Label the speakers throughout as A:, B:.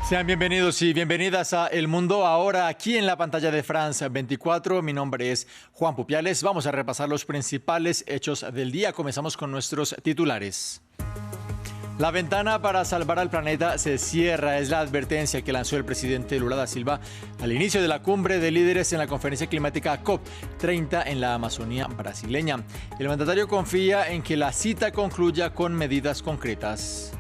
A: Sean bienvenidos y bienvenidas a El Mundo Ahora, aquí en la pantalla de France 24. Mi nombre es Juan Pupiales. Vamos a repasar los principales hechos del día. Comenzamos con nuestros titulares. La ventana para salvar al planeta se cierra. Es la advertencia que lanzó el presidente Lula da Silva al inicio de la cumbre de líderes en la conferencia climática COP30 en la Amazonía brasileña. El mandatario confía en que la cita concluya con medidas concretas.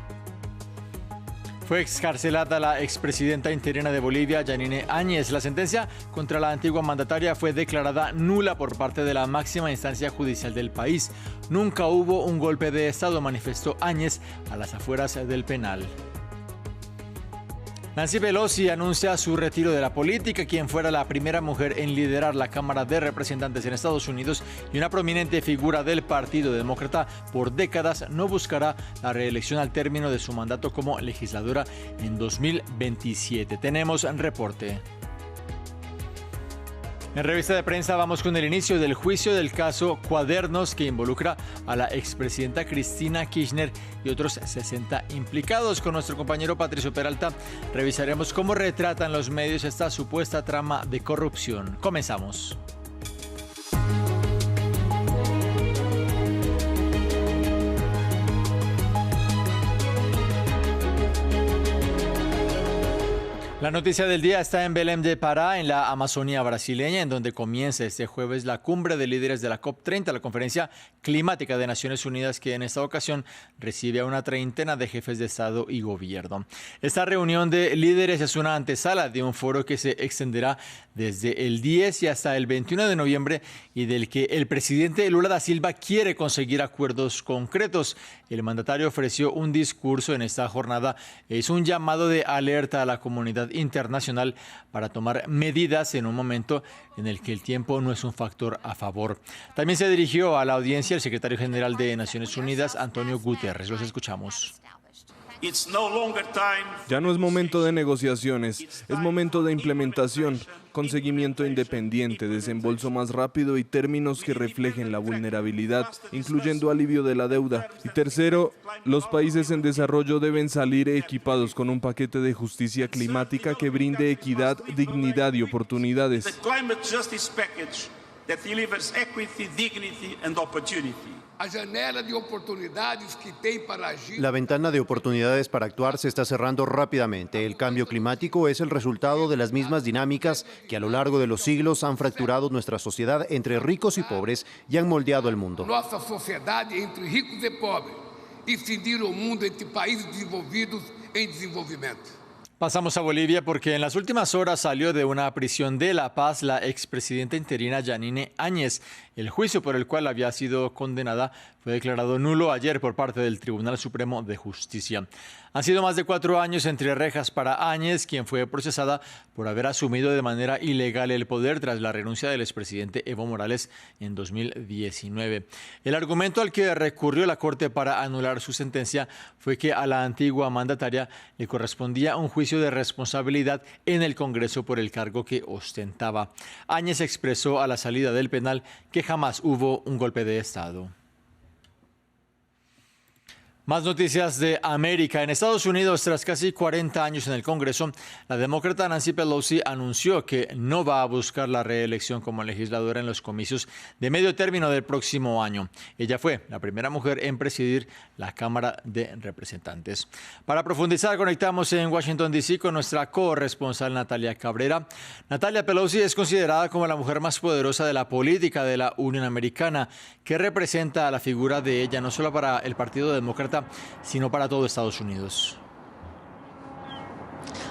A: Fue excarcelada la expresidenta interina de Bolivia, Yanine Áñez. La sentencia contra la antigua mandataria fue declarada nula por parte de la máxima instancia judicial del país. Nunca hubo un golpe de Estado, manifestó Áñez a las afueras del penal. Nancy Pelosi anuncia su retiro de la política, quien fuera la primera mujer en liderar la Cámara de Representantes en Estados Unidos y una prominente figura del Partido Demócrata por décadas, no buscará la reelección al término de su mandato como legisladora en 2027. Tenemos un reporte. En revista de prensa vamos con el inicio del juicio del caso Cuadernos, que involucra a la expresidenta Cristina Kirchner y otros 60 implicados. Con nuestro compañero Patricio Peralta revisaremos cómo retratan los medios esta supuesta trama de corrupción. Comenzamos. La noticia del día está en Belém de Pará, en la Amazonía brasileña, en donde comienza este jueves la cumbre de líderes de la COP30, la conferencia climática de Naciones Unidas, que en esta ocasión recibe a una treintena de jefes de Estado y gobierno. Esta reunión de líderes es una antesala de un foro que se extenderá desde el 10 y hasta el 21 de noviembre y del que el presidente Lula da Silva quiere conseguir acuerdos concretos. El mandatario ofreció un discurso en esta jornada. Es un llamado de alerta a la comunidad internacional para tomar medidas en un momento en el que el tiempo no es un factor a favor. También se dirigió a la audiencia el secretario general de Naciones Unidas, Antonio Guterres. Los escuchamos.
B: Ya no es momento de negociaciones, es momento de implementación, con seguimiento independiente, desembolso más rápido y términos que reflejen la vulnerabilidad, incluyendo alivio de la deuda. Y tercero, los países en desarrollo deben salir equipados con un paquete de justicia climática que brinde equidad, dignidad y oportunidades.
C: La ventana de oportunidades para actuar se está cerrando rápidamente. El cambio climático es el resultado de las mismas dinámicas que a lo largo de los siglos han fracturado nuestra sociedad entre ricos y pobres y han moldeado el mundo.
D: Nuestra sociedad entre ricos y pobres y fundir el mundo entre países desenvolvidos en desenvolvimiento.
A: Pasamos a Bolivia porque en las últimas horas salió de una prisión de La Paz la expresidenta interina Yanine Áñez. El juicio por el cual había sido condenada fue declarado nulo ayer por parte del Tribunal Supremo de Justicia. Han sido más de 4 años entre rejas para Áñez, quien fue procesada por haber asumido de manera ilegal el poder tras la renuncia del expresidente Evo Morales en 2019. El argumento al que recurrió la Corte para anular su sentencia fue que a la antigua mandataria le correspondía un juicio de responsabilidad en el Congreso por el cargo que ostentaba. Áñez expresó a la salida del penal que jamás hubo un golpe de Estado. Más noticias de América. En Estados Unidos, tras casi 40 años en el Congreso, la demócrata Nancy Pelosi anunció que no va a buscar la reelección como legisladora en los comicios de medio término del próximo año. Ella fue la primera mujer en presidir la Cámara de Representantes. Para profundizar, conectamos en Washington, D.C. con nuestra corresponsal Natalia Cabrera. Natalia, Pelosi es considerada como la mujer más poderosa de la política de la Unión Americana. ¿Qué representa la figura de ella, no solo para el Partido Demócrata, sino para todo Estados Unidos?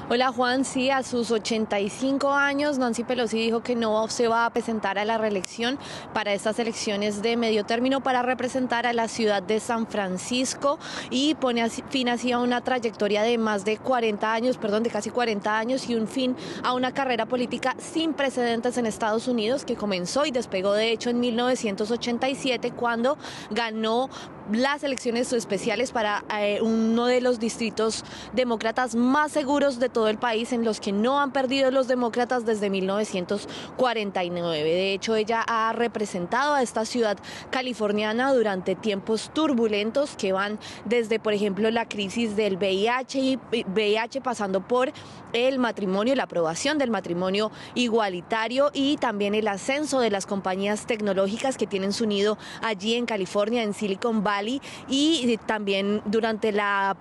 E: Hola Juan, sí, a sus 85 años Nancy Pelosi dijo que no se va a presentar a la reelección para estas elecciones de medio término para representar a la ciudad de San Francisco y pone fin así a una trayectoria de más de 40 años, de casi 40 años y un fin a una carrera política sin precedentes en Estados Unidos que comenzó y despegó de hecho en 1987 cuando ganó las elecciones especiales para uno de los distritos demócratas más seguros de todo el país, en los que no han perdido los demócratas desde 1949. De hecho, ella ha representado a esta ciudad californiana durante tiempos turbulentos que van desde, por ejemplo, la crisis del VIH, pasando por el matrimonio, la aprobación del matrimonio igualitario y también el ascenso de las compañías tecnológicas que tienen su nido allí en California, en Silicon Valley, y también durante la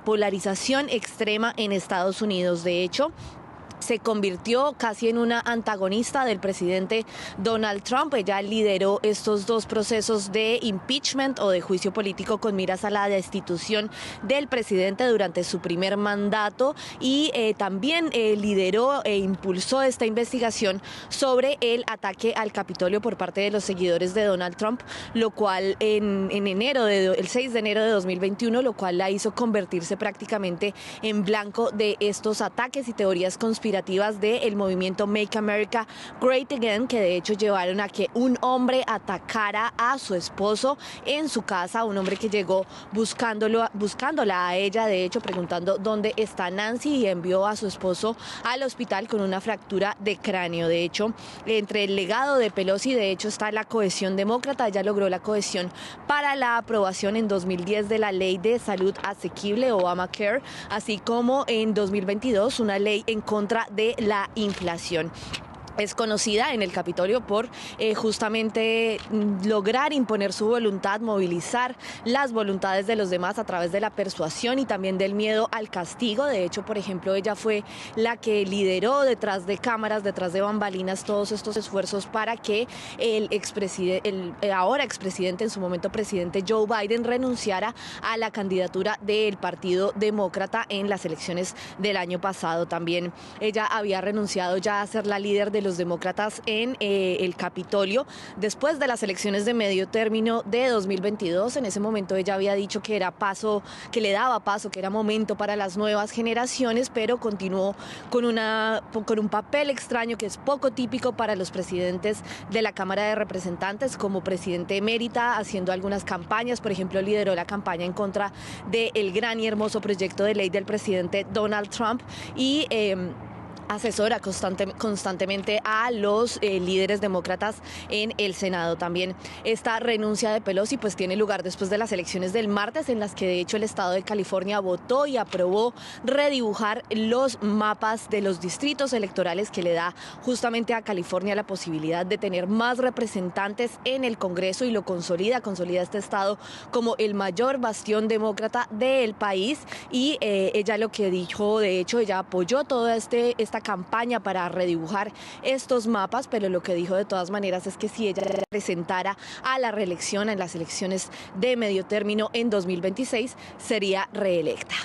E: polarización extrema en Estados Unidos. De hecho, se convirtió casi en una antagonista del presidente Donald Trump. Ella lideró estos dos procesos de impeachment o de juicio político con miras a la destitución del presidente durante su primer mandato, y también lideró e impulsó esta investigación sobre el ataque al Capitolio por parte de los seguidores de Donald Trump, lo cual el 6 de enero de 2021, lo cual la hizo convertirse prácticamente en blanco de estos ataques y teorías conspirativas del movimiento Make America Great Again, que de hecho llevaron a que un hombre atacara a su esposo en su casa, un hombre que llegó buscándola a ella, de hecho preguntando dónde está Nancy, y envió a su esposo al hospital con una fractura de cráneo. De hecho, entre el legado de Pelosi, de hecho, está la cohesión demócrata. Ella logró la cohesión para la aprobación en 2010 de la ley de salud asequible, Obamacare, así como en 2022 una ley en contra de la inflación. Es conocida en el Capitolio por justamente lograr imponer su voluntad, movilizar las voluntades de los demás a través de la persuasión y también del miedo al castigo. De hecho, por ejemplo, ella fue la que lideró detrás de cámaras, detrás de bambalinas, todos estos esfuerzos para que el ahora expresidente, en su momento presidente Joe Biden, renunciara a la candidatura del Partido Demócrata en las elecciones del año pasado. También ella había renunciado ya a ser la líder de los demócratas en el Capitolio después de las elecciones de medio término de 2022. En ese momento ella había dicho que le daba paso, que era momento para las nuevas generaciones, pero continuó con un papel extraño que es poco típico para los presidentes de la Cámara de Representantes, como presidente emérita, haciendo algunas campañas. Por ejemplo, lideró la campaña en contra del gran y hermoso proyecto de ley del presidente Donald Trump, y asesora constantemente a los líderes demócratas en el Senado. También esta renuncia de Pelosi pues tiene lugar después de las elecciones del martes, en las que de hecho el estado de California votó y aprobó redibujar los mapas de los distritos electorales, que le da justamente a California la posibilidad de tener más representantes en el Congreso, y lo consolida este estado como el mayor bastión demócrata del país. Y ella lo que dijo, de hecho, ella apoyó toda esta campaña para redibujar estos mapas, pero lo que dijo de todas maneras es que si ella presentara a la reelección en las elecciones de medio término en 2026, sería reelecta.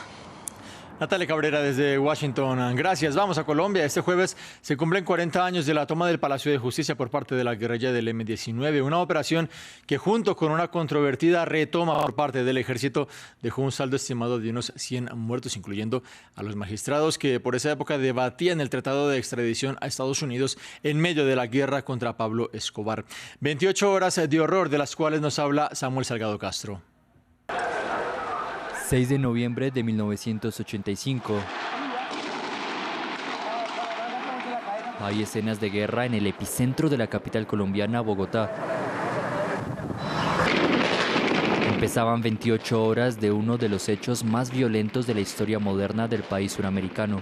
A: Natalia Cabrera desde Washington, gracias. Vamos a Colombia. Este jueves se cumplen 40 años de la toma del Palacio de Justicia por parte de la guerrilla del M-19, una operación que, junto con una controvertida retoma por parte del ejército, dejó un saldo estimado de unos 100 muertos, incluyendo a los magistrados que por esa época debatían el tratado de extradición a Estados Unidos en medio de la guerra contra Pablo Escobar. 28 horas de horror, de las cuales nos habla Samuel Salgado Castro.
F: 6 de noviembre de 1985. Hay escenas de guerra en el epicentro de la capital colombiana, Bogotá. Empezaban 28 horas de uno de los hechos más violentos de la historia moderna del país suramericano.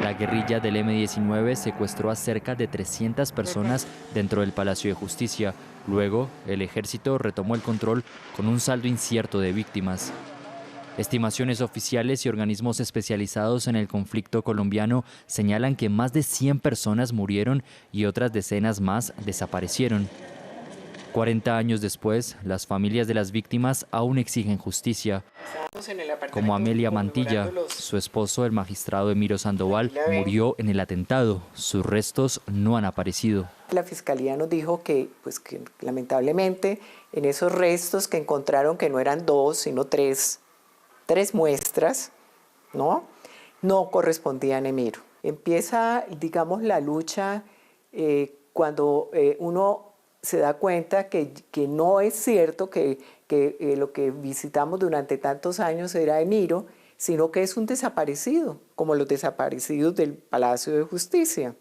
F: La guerrilla del M-19 secuestró a cerca de 300 personas dentro del Palacio de Justicia. Luego, el ejército retomó el control con un saldo incierto de víctimas. Estimaciones oficiales y organismos especializados en el conflicto colombiano señalan que más de 100 personas murieron y otras decenas más desaparecieron. 40 años después, las familias de las víctimas aún exigen justicia. Como Amelia Mantilla, su esposo, el magistrado Emiro Sandoval, murió en el atentado. Sus restos no han aparecido.
G: La fiscalía nos dijo que lamentablemente en esos restos que encontraron, que no eran 2, sino 3 muestras, no correspondían a Emiro. Empieza, digamos, la lucha cuando uno se da cuenta que no es cierto que lo que visitamos durante tantos años era Emiro, sino que es un desaparecido, como los desaparecidos del Palacio de Justicia.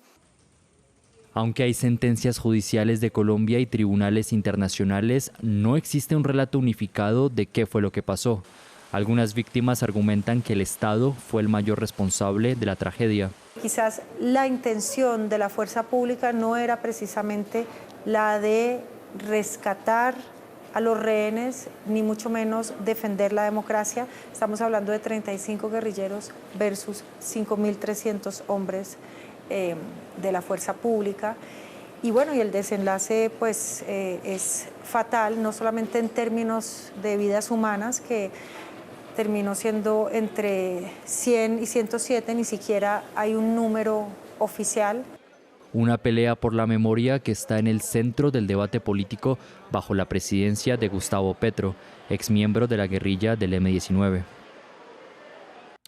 F: Aunque hay sentencias judiciales de Colombia y tribunales internacionales, no existe un relato unificado de qué fue lo que pasó. Algunas víctimas argumentan que el Estado fue el mayor responsable de la tragedia.
H: Quizás la intención de la fuerza pública no era precisamente la de rescatar a los rehenes, ni mucho menos defender la democracia. Estamos hablando de 35 guerrilleros versus 5.300 hombres de la fuerza pública. Y bueno, y el desenlace pues es fatal, no solamente en términos de vidas humanas, que terminó siendo entre 100 y 107, ni siquiera hay un número oficial.
F: Una pelea por la memoria que está en el centro del debate político bajo la presidencia de Gustavo Petro, exmiembro de la guerrilla del M-19.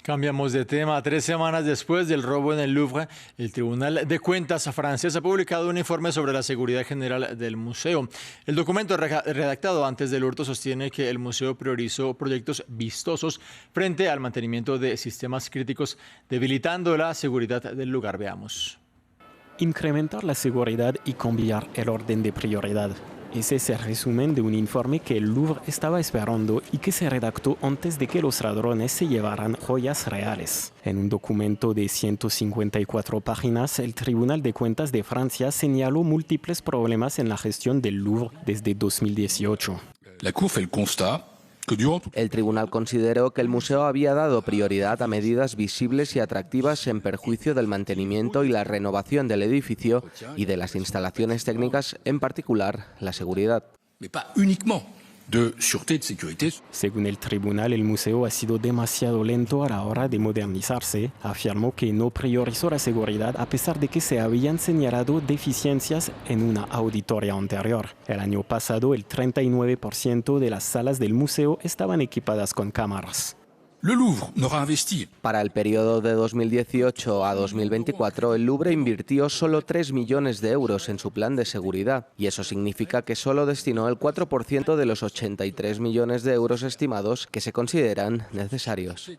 A: Cambiamos de tema. 3 semanas después del robo en el Louvre, el Tribunal de Cuentas francés ha publicado un informe sobre la seguridad general del museo. El documento redactado antes del hurto sostiene que el museo priorizó proyectos vistosos frente al mantenimiento de sistemas críticos, debilitando la seguridad del lugar. Veamos.
I: Incrementar la seguridad y cambiar el orden de prioridad. Ese es el resumen de un informe que el Louvre estaba esperando y que se redactó antes de que los ladrones se llevaran joyas reales. En un documento de 154 páginas, el Tribunal de Cuentas de Francia señaló múltiples problemas en la gestión del Louvre desde 2018.
J: El tribunal consideró que el museo había dado prioridad a medidas visibles y atractivas en perjuicio del mantenimiento y la renovación del edificio y de las instalaciones técnicas, en particular la seguridad.
I: Según el tribunal, el museo ha sido demasiado lento a la hora de modernizarse. Afirmó que no priorizó la seguridad a pesar de que se habían señalado deficiencias en una auditoría anterior. El año pasado, el 39% de las salas del museo estaban equipadas con cámaras.
J: Para el periodo de 2018 a 2024, el Louvre invirtió solo 3 millones de euros en su plan de seguridad, y eso significa que solo destinó el 4% de los 83 millones de euros estimados que se consideran necesarios.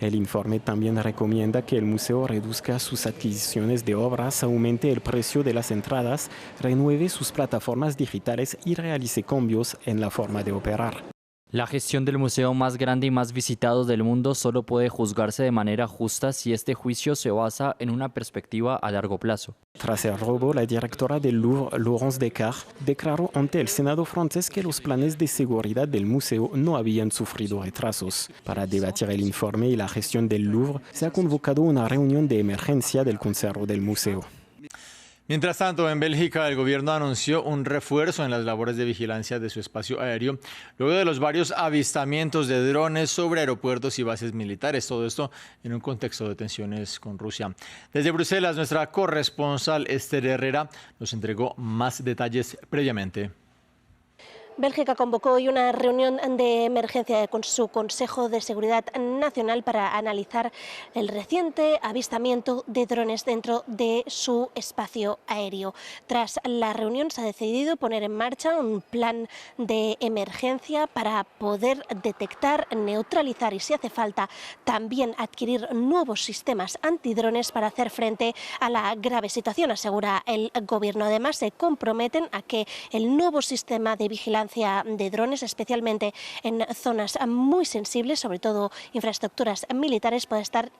I: El informe también recomienda que el museo reduzca sus adquisiciones de obras, aumente el precio de las entradas, renueve sus plataformas digitales y realice cambios en la forma de operar.
F: La gestión del museo más grande y más visitado del mundo solo puede juzgarse de manera justa si este juicio se basa en una perspectiva a largo plazo.
I: Tras el robo, la directora del Louvre, Laurence Descartes, declaró ante el Senado francés que los planes de seguridad del museo no habían sufrido retrasos. Para debatir el informe y la gestión del Louvre, se ha convocado una reunión de emergencia del Consejo del Museo.
A: Mientras tanto, en Bélgica, el gobierno anunció un refuerzo en las labores de vigilancia de su espacio aéreo, luego de los varios avistamientos de drones sobre aeropuertos y bases militares. Todo esto en un contexto de tensiones con Rusia. Desde Bruselas, nuestra corresponsal Esther Herrera nos entregó más detalles previamente.
K: Bélgica convocó hoy una reunión de emergencia con su Consejo de Seguridad Nacional para analizar el reciente avistamiento de drones dentro de su espacio aéreo. Tras la reunión se ha decidido poner en marcha un plan de emergencia para poder detectar, neutralizar y, si hace falta, también adquirir nuevos sistemas antidrones para hacer frente a la grave situación, asegura el gobierno. Además, se comprometen a que el nuevo sistema de vigilancia de drones, especialmente en zonas muy sensibles, sobre todo infraestructuras militares, puede estar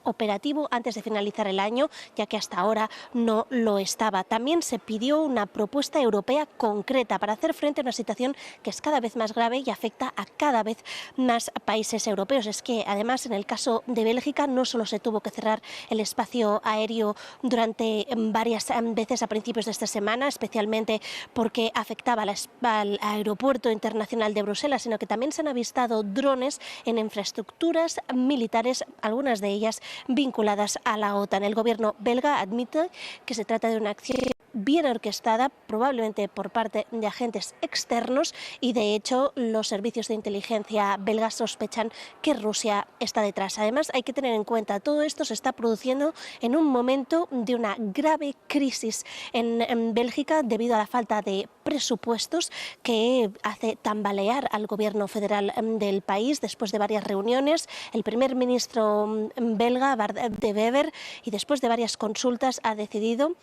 K: operativo antes de finalizar el año, ya que hasta ahora no lo estaba. También se pidió una propuesta europea concreta para hacer frente a una situación que es cada vez más grave y afecta a cada vez más países europeos. Es que además en el caso de Bélgica no solo se tuvo que cerrar el espacio aéreo durante varias veces a principios de esta semana, especialmente porque afectaba al aeropuerto internacional de Bruselas, sino que también se han avistado drones en infraestructuras militares, algunas de ellas vinculadas a la OTAN. El gobierno belga admite que se trata de una acción bien orquestada, probablemente por parte de agentes externos, y de hecho los servicios de inteligencia belgas sospechan que Rusia está detrás. Además, hay que tener en cuenta, todo esto se está produciendo en un momento de una grave crisis en Bélgica debido a la falta de presupuestos que hace tambalear al gobierno federal del país. Después de varias reuniones, el primer ministro belga, Bart De Wever, y después de varias consultas ha decidido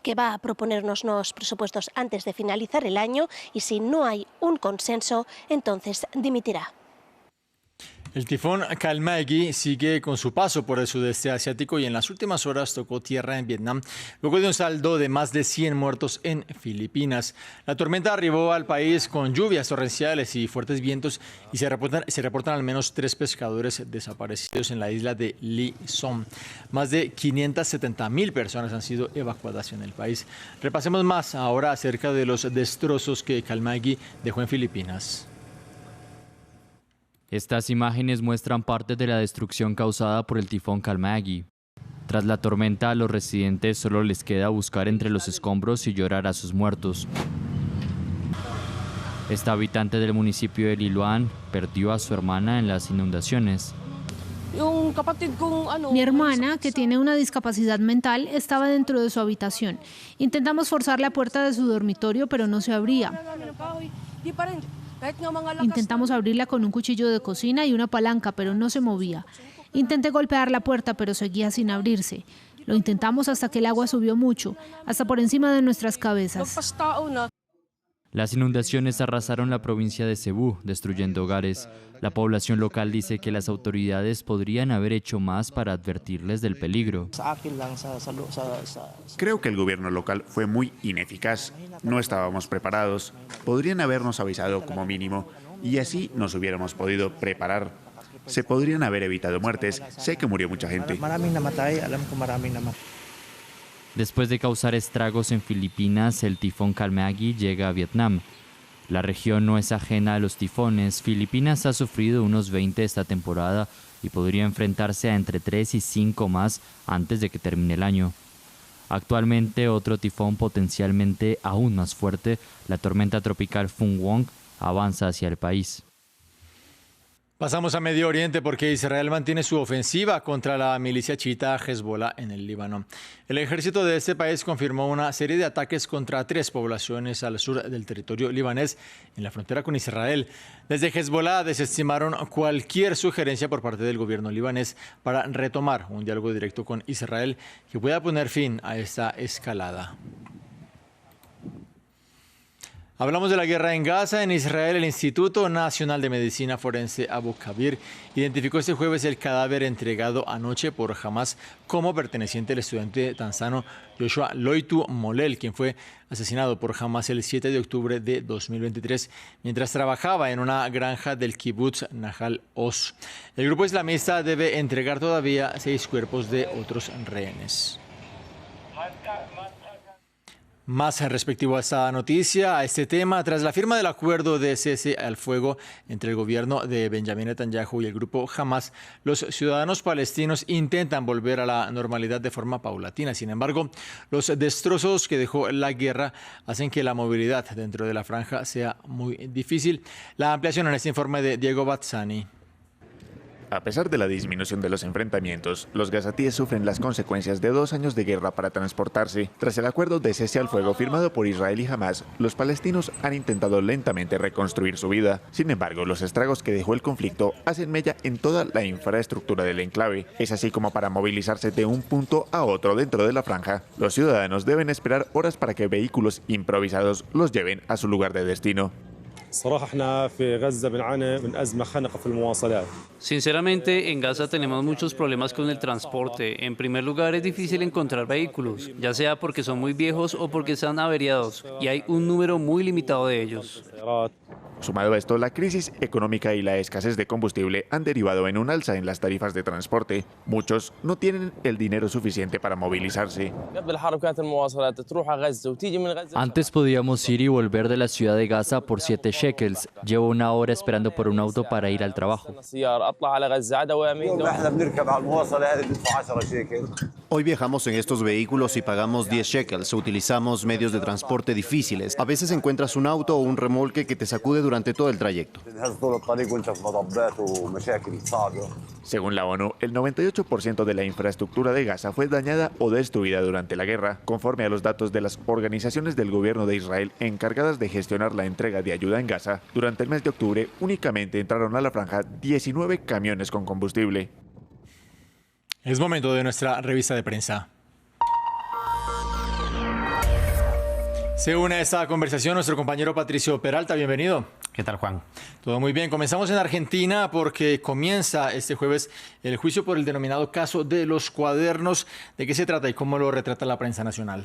K: que va a proponer unos nuevos presupuestos antes de finalizar el año, y si no hay un consenso, entonces dimitirá.
A: El tifón Kalmagi sigue con su paso por el sudeste asiático y en las últimas horas tocó tierra en Vietnam, luego de un saldo de más de 100 muertos en Filipinas. La tormenta arribó al país con lluvias torrenciales y fuertes vientos, y se reportan al menos 3 pescadores desaparecidos en la isla de Luzon. Más de 570,000 personas han sido evacuadas en el país. Repasemos más ahora acerca de los destrozos que Kalmagi dejó en Filipinas.
F: Estas imágenes muestran parte de la destrucción causada por el tifón Kalmagi. Tras la tormenta, a los residentes solo les queda buscar entre los escombros y llorar a sus muertos. Esta habitante del municipio de Liloan perdió a su hermana en las inundaciones.
L: Mi hermana, que tiene una discapacidad mental, estaba dentro de su habitación. Intentamos forzar la puerta de su dormitorio, pero no se abría. Intentamos abrirla con un cuchillo de cocina y una palanca, pero no se movía. Intenté golpear la puerta, pero seguía sin abrirse. Lo intentamos hasta que el agua subió mucho, hasta por encima de nuestras cabezas.
F: Las inundaciones arrasaron la provincia de Cebú, destruyendo hogares. La población local dice que las autoridades podrían haber hecho más para advertirles del peligro.
M: Creo que el gobierno local fue muy ineficaz. No estábamos preparados. Podrían habernos avisado como mínimo y así nos hubiéramos podido preparar. Se podrían haber evitado muertes. Sé que murió mucha gente.
F: Después de causar estragos en Filipinas, el tifón Kalmagi llega a Vietnam. La región no es ajena a los tifones. Filipinas ha sufrido unos 20 esta temporada y podría enfrentarse a entre 3 y 5 más antes de que termine el año. Actualmente, otro tifón potencialmente aún más fuerte, la tormenta tropical Phung Wong, avanza hacia el país.
A: Pasamos a Medio Oriente porque Israel mantiene su ofensiva contra la milicia chiita Hezbollah en el Líbano. El ejército de este país confirmó una serie de ataques contra 3 poblaciones al sur del territorio libanés en la frontera con Israel. Desde Hezbollah desestimaron cualquier sugerencia por parte del gobierno libanés para retomar un diálogo directo con Israel que pueda poner fin a esta escalada. Hablamos de la guerra en Gaza. En Israel, el Instituto Nacional de Medicina Forense Abu Kabir identificó este jueves el cadáver entregado anoche por Hamas como perteneciente al estudiante tanzano Joshua Loitu Molel, quien fue asesinado por Hamas el 7 de octubre de 2023 mientras trabajaba en una granja del kibbutz Nahal Oz. El grupo islamista debe entregar todavía 6 cuerpos de otros rehenes. Más respectivo a esta noticia, a este tema, tras la firma del acuerdo de cese al fuego entre el gobierno de Benjamin Netanyahu y el grupo Hamas, los ciudadanos palestinos intentan volver a la normalidad de forma paulatina. Sin embargo, los destrozos que dejó la guerra hacen que la movilidad dentro de la franja sea muy difícil. La ampliación en este informe de Diego Bazzani.
M: A pesar de la disminución de los enfrentamientos, los gazatíes sufren las consecuencias de 2 años de guerra para transportarse. Tras el acuerdo de cese al fuego firmado por Israel y Hamas, los palestinos han intentado lentamente reconstruir su vida. Sin embargo, los estragos que dejó el conflicto hacen mella en toda la infraestructura del enclave. Es así como para movilizarse de un punto a otro dentro de la franja, los ciudadanos deben esperar horas para que vehículos improvisados los lleven a su lugar de destino.
N: Sinceramente, en Gaza tenemos muchos problemas con el transporte. En primer lugar, es difícil encontrar vehículos, ya sea porque son muy viejos o porque están averiados, y hay un número muy limitado de ellos.
M: Sumado a esto, la crisis económica y la escasez de combustible han derivado en un alza en las tarifas de transporte. Muchos no tienen el dinero suficiente para movilizarse.
F: Antes podíamos ir y volver de la ciudad de Gaza por 7 shekels. Llevo 1 hora esperando por un auto para ir al trabajo.
C: Hoy viajamos en estos vehículos y pagamos 10 shekels. Utilizamos medios de transporte difíciles. A veces encuentras un auto o un remolque que te sacude durante todo el trayecto.
M: Según la ONU, el 98% de la infraestructura de Gaza fue dañada o destruida durante la guerra, conforme a los datos de las organizaciones del gobierno de Israel encargadas de gestionar la entrega de ayuda en Gaza. Durante el mes de octubre, únicamente entraron a la franja 19 camiones con combustible.
A: Es momento de nuestra revista de prensa. Se une a esta conversación nuestro compañero Patricio Peralta. Bienvenido.
O: ¿Qué tal, Juan?
A: Todo muy bien. Comenzamos en Argentina porque comienza este jueves el juicio por el denominado caso de los cuadernos. ¿De qué se trata y cómo lo retrata la prensa nacional?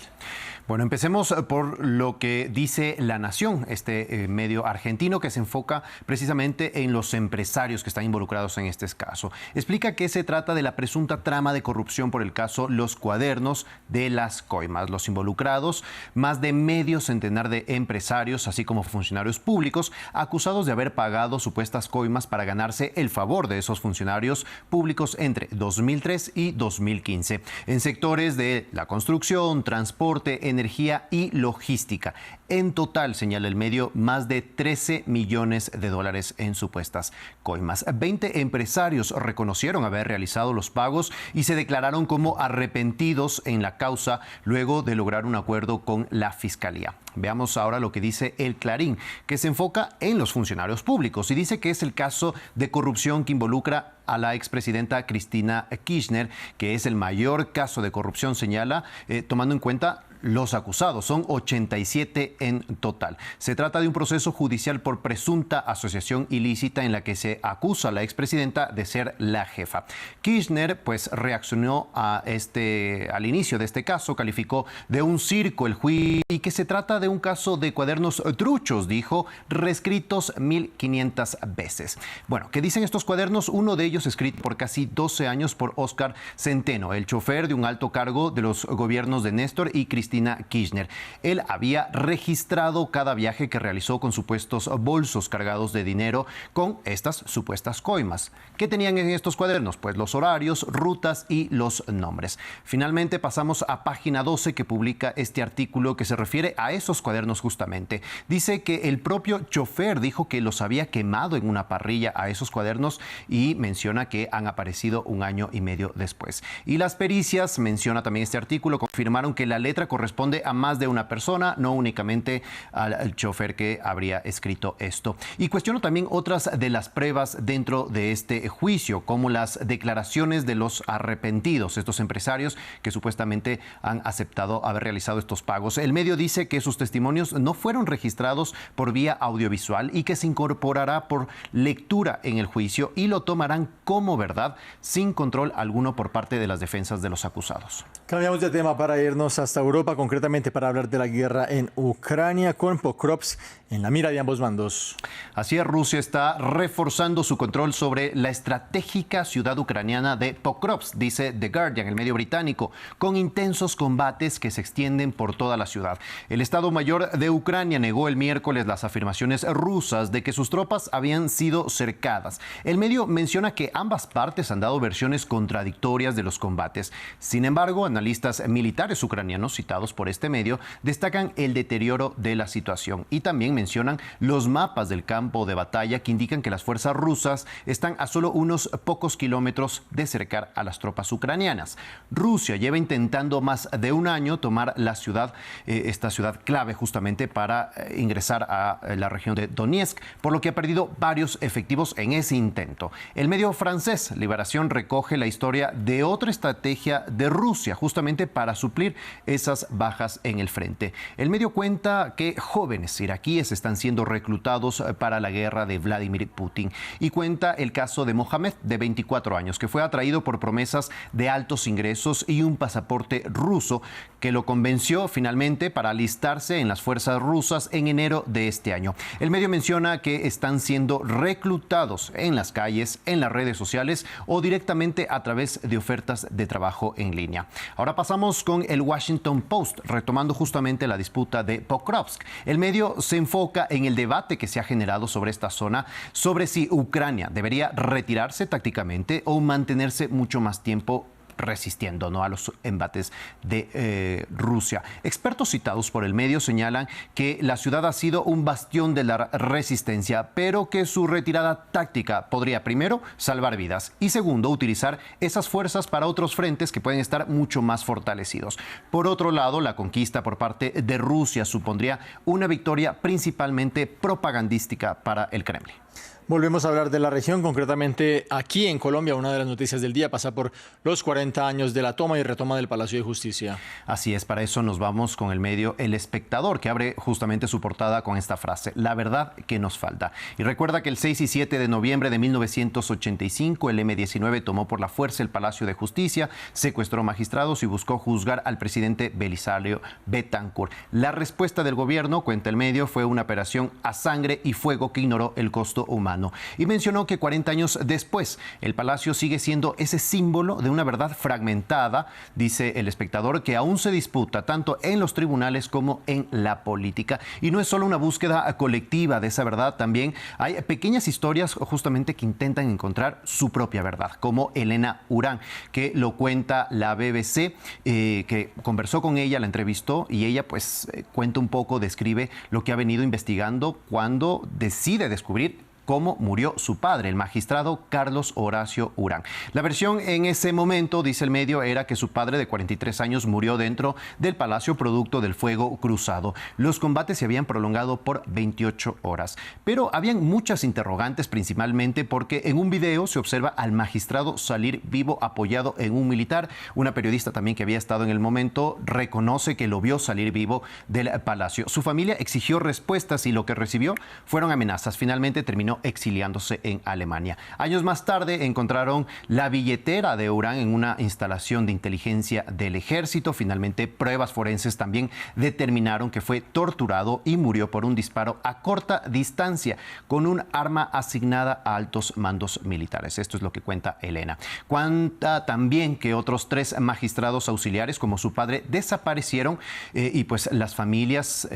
O: Bueno, empecemos por lo que dice La Nación, este medio argentino que se enfoca precisamente en los empresarios que están involucrados en este caso. Explica que se trata de la presunta trama de corrupción por el caso Los Cuadernos de las Coimas. Los involucrados, más de medio centenar de empresarios, así como funcionarios públicos, acusados de haber pagado supuestas coimas para ganarse el favor de esos funcionarios públicos entre 2003 y 2015, en sectores de la construcción, transporte, energía y logística. En total, señala el medio, más de 13 millones de dólares en supuestas coimas. 20 empresarios reconocieron haber realizado los pagos y se declararon como arrepentidos en la causa luego de lograr un acuerdo con la Fiscalía. Veamos ahora lo que dice El Clarín, que se enfoca en los funcionarios públicos y dice que es el caso de corrupción que involucra a la expresidenta Cristina Kirchner, que es el mayor caso de corrupción, señala, tomando en cuenta los acusados. Son 87 en total. Se trata de un proceso judicial por presunta asociación ilícita en la que se acusa a la expresidenta de ser la jefa. Kirchner pues reaccionó al inicio de este caso, calificó de un circo el juicio y que se trata de un caso de cuadernos truchos, dijo, reescritos 1500 veces. Bueno, ¿qué dicen estos cuadernos? Uno de ellos escrito por casi 12 años por Óscar Centeno, el chofer de un alto cargo de los gobiernos de Néstor y Cristina Kirchner. Él había registrado cada viaje que realizó con supuestos bolsos cargados de dinero con estas supuestas coimas. ¿Qué tenían en estos cuadernos? Pues los horarios, rutas y los nombres. Finalmente pasamos a página 12 que publica este artículo que se refiere a esos cuadernos justamente. Dice que el propio chofer dijo que los había quemado en una parrilla a esos cuadernos y menciona que han aparecido 1 año y medio después. Y las pericias, menciona también este artículo, confirmaron que la letra corresponde a más de una persona, no únicamente al chofer que habría escrito esto. Y cuestiono también otras de las pruebas dentro de este juicio, como las declaraciones de los arrepentidos, estos empresarios que supuestamente han aceptado haber realizado estos pagos. El medio dice que sus testimonios no fueron registrados por vía audiovisual y que se incorporará por lectura en el juicio y lo tomarán como verdad sin control alguno por parte de las defensas de los acusados.
A: Cambiamos de tema para irnos hasta Europa, concretamente para hablar de la guerra en Ucrania, con Pokrovsk en la mira de ambos bandos.
O: Así es, Rusia está reforzando su control sobre la estratégica ciudad ucraniana de Pokrovsk, dice The Guardian, el medio británico, con intensos combates que se extienden por toda la ciudad. El Estado Mayor de Ucrania negó el miércoles las afirmaciones rusas de que sus tropas habían sido cercadas. El medio menciona que ambas partes han dado versiones contradictorias de los combates. Sin embargo, analistas militares ucranianos citados por este medio destacan el deterioro de la situación y también mencionan los mapas del campo de batalla que indican que las fuerzas rusas están a solo unos pocos kilómetros de cercar a las tropas ucranianas. Rusia lleva intentando más de 1 año tomar la ciudad, esta ciudad clave justamente para ingresar a la región de Donetsk, por lo que ha perdido varios efectivos en ese intento. El medio francés Liberación recoge la historia de otra estrategia de Rusia justamente para suplir esas muchas bajas en el frente. El medio cuenta que jóvenes iraquíes están siendo reclutados para la guerra de Vladimir Putin y cuenta el caso de Mohamed, de 24 años, que fue atraído por promesas de altos ingresos y un pasaporte ruso que lo convenció finalmente para alistarse en las fuerzas rusas en enero de este año. El medio menciona que están siendo reclutados en las calles, en las redes sociales o directamente a través de ofertas de trabajo en línea. Ahora pasamos con el Washington Post, retomando justamente la disputa de Pokrovsk. El medio se enfoca en el debate que se ha generado sobre esta zona, sobre si Ucrania debería retirarse tácticamente o mantenerse mucho más tiempo resistiendo, ¿no?, a los embates de Rusia. Expertos citados por el medio señalan que la ciudad ha sido un bastión de la resistencia, pero que su retirada táctica podría, primero, salvar vidas y, segundo, utilizar esas fuerzas para otros frentes que pueden estar mucho más fortalecidos. Por otro lado, la conquista por parte de Rusia supondría una victoria principalmente propagandística para el Kremlin.
A: Volvemos a hablar de la región, concretamente aquí en Colombia. Una de las noticias del día pasa por los 40 años de la toma y retoma del Palacio de Justicia.
O: Así es, para eso nos vamos con el medio El Espectador, que abre justamente su portada con esta frase: la verdad que nos falta. Y recuerda que el 6 y 7 de noviembre de 1985 el M-19 tomó por la fuerza el Palacio de Justicia, secuestró magistrados y buscó juzgar al presidente Belisario Betancur. La respuesta del gobierno, cuenta el medio, fue una operación a sangre y fuego que ignoró el costo humano. Y mencionó que 40 años después, el Palacio sigue siendo ese símbolo de una verdad fragmentada, dice El Espectador, que aún se disputa tanto en los tribunales como en la política. Y no es solo una búsqueda colectiva de esa verdad, también hay pequeñas historias justamente que intentan encontrar su propia verdad, como Elena Urán, que lo cuenta la BBC, que conversó con ella, la entrevistó y ella pues cuenta un poco, describe lo que ha venido investigando cuando decide descubrir cómo murió su padre, el magistrado Carlos Horacio Urán. La versión en ese momento, dice el medio, era que su padre de 43 años murió dentro del palacio producto del fuego cruzado. Los combates se habían prolongado por 28 horas. Pero habían muchas interrogantes, principalmente porque en un video se observa al magistrado salir vivo apoyado en un militar. Una periodista también que había estado en el momento reconoce que lo vio salir vivo del palacio. Su familia exigió respuestas y lo que recibió fueron amenazas. Finalmente terminó exiliándose en Alemania. Años más tarde encontraron la billetera de Urán en una instalación de inteligencia del ejército. Finalmente, pruebas forenses también determinaron que fue torturado y murió por un disparo a corta distancia con un arma asignada a altos mandos militares. Esto es lo que cuenta Elena. Cuenta también que otros 3 magistrados auxiliares, como su padre, desaparecieron y pues a las familias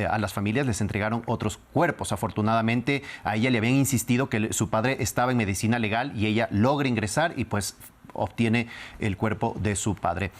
O: les entregaron otros cuerpos. Afortunadamente, a ella le habían insistido que su padre estaba en medicina legal y ella logra ingresar y pues obtiene el cuerpo de su padre.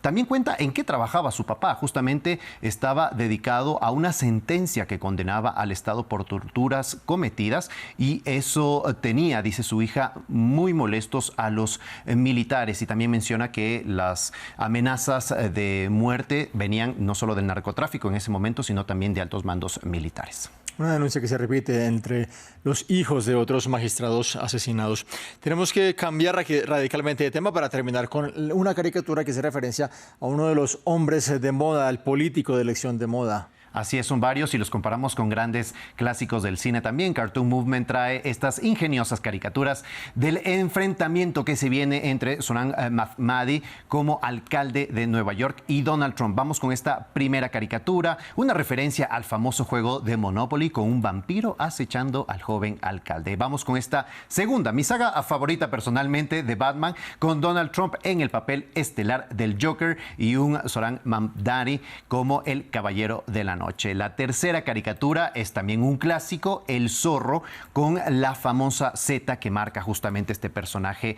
O: También cuenta en qué trabajaba su papá. Justamente estaba dedicado a una sentencia que condenaba al Estado por torturas cometidas y eso tenía, dice su hija, muy molestos a los militares. Y también menciona que las amenazas de muerte venían no solo del narcotráfico en ese momento, sino también de altos mandos militares.
A: Una denuncia que se repite entre los hijos de otros magistrados asesinados. Tenemos que cambiar radicalmente de tema para terminar con una caricatura que hace referencia a uno de los hombres de moda, al político de elección de moda.
O: Así es, son varios y los comparamos con grandes clásicos del cine también. Cartoon Movement trae estas ingeniosas caricaturas del enfrentamiento que se viene entre Zoran Mahdi como alcalde de Nueva York y Donald Trump. Vamos con esta primera caricatura, una referencia al famoso juego de Monopoly con un vampiro acechando al joven alcalde. Vamos con esta segunda, mi saga favorita personalmente de Batman, con Donald Trump en el papel estelar del Joker y un Zoran Mahdi como el caballero de la noche. La tercera caricatura es también un clásico, El Zorro, con la famosa Z que marca justamente este personaje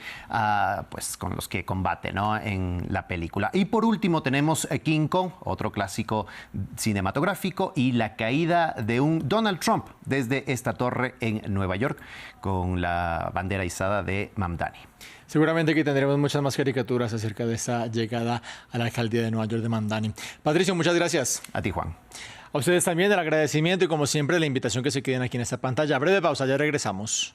O: pues con los que combate, ¿no?, en la película. Y por último tenemos King Kong, otro clásico cinematográfico, y la caída de un Donald Trump desde esta torre en Nueva York con la bandera izada de Mamdani.
A: Seguramente que tendremos muchas más caricaturas acerca de esa llegada a la alcaldía de Nueva York de Mamdani. Patricio, muchas gracias.
O: A ti, Juan.
A: A ustedes también el agradecimiento y como siempre la invitación que se queden aquí en esta pantalla. Breve pausa, ya regresamos.